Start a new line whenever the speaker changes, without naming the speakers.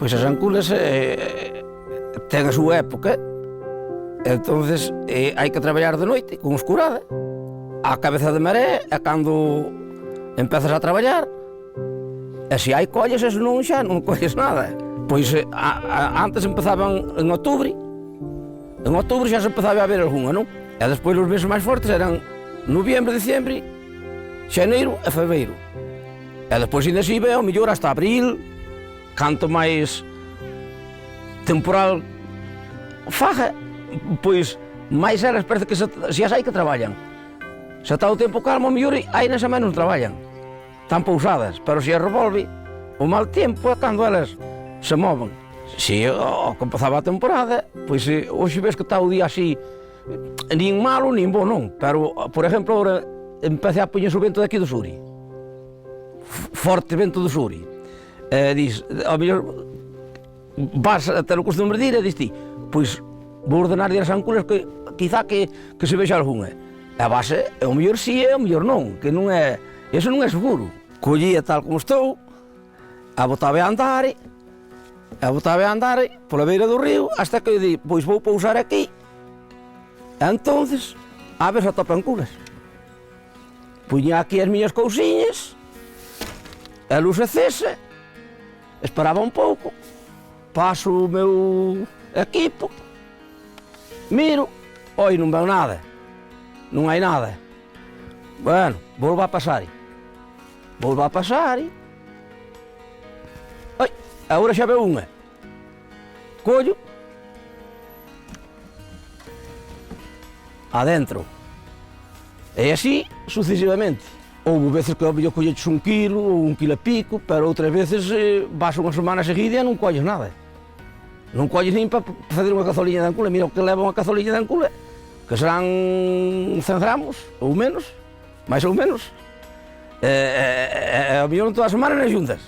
Pois as anculas ten a súa época, entonces hai que traballar de noite con escurada. A cabeza de maré é cando empezas a traballar, e se hai colles, eso non xa non colles nada. Pois antes empezaban en outubro xa se empezaba a ver algunha, non? E despois os meses máis fortes eran noviembre, diciembre, xaneiro e febreiro. E despois ainda se iba ao mellor hasta abril, canto máis temporal faga, pois máis eras parece que se as hai que traballan. Se está o tempo calmo, ao mellor hai nas a menos traballan, están pousadas, pero se as revolve o mal tempo é cando elas se moven. Se ao que empezaba a temporada, pois hoxe ves que está o día así, nin malo nin bo non, pero, por exemplo, agora empecé a poñerse o vento daqui do Suri, forte vento do Suri. Dis, ao mellor vas a ter o costumbre de ir e dis ti, pois vou ordenar as anculas que quizá que se vexa algunha. A base, ao mellor si e ao mellor non, que non é, eso non é seguro. Collía tal como estou, a botaba a andar pola beira do río, hasta que eu di, pois vou pousar aquí, e entonces, a ver se atopa anculas. Puña aquí as miñas cousiñas, a luz acesa, esperaba un pouco, paso o meu equipo, miro, oi, non veo nada, non hai nada. Bueno, volvo a pasar. Oi, agora xa veo unha. Collo, adentro. E así sucesivamente. Houve veces que ao mellor colleches 1 quilo ou 1 quilo e pico, pero outras veces vas unha semana seguida e non colles nada. Non colles nin para fazer unha cazoliña de ancula. Mira o que leva unha cazoliña de ancula, que serán 100 gramos ou menos, máis ou menos. Ao mellor non todas as semanas nem xuntas.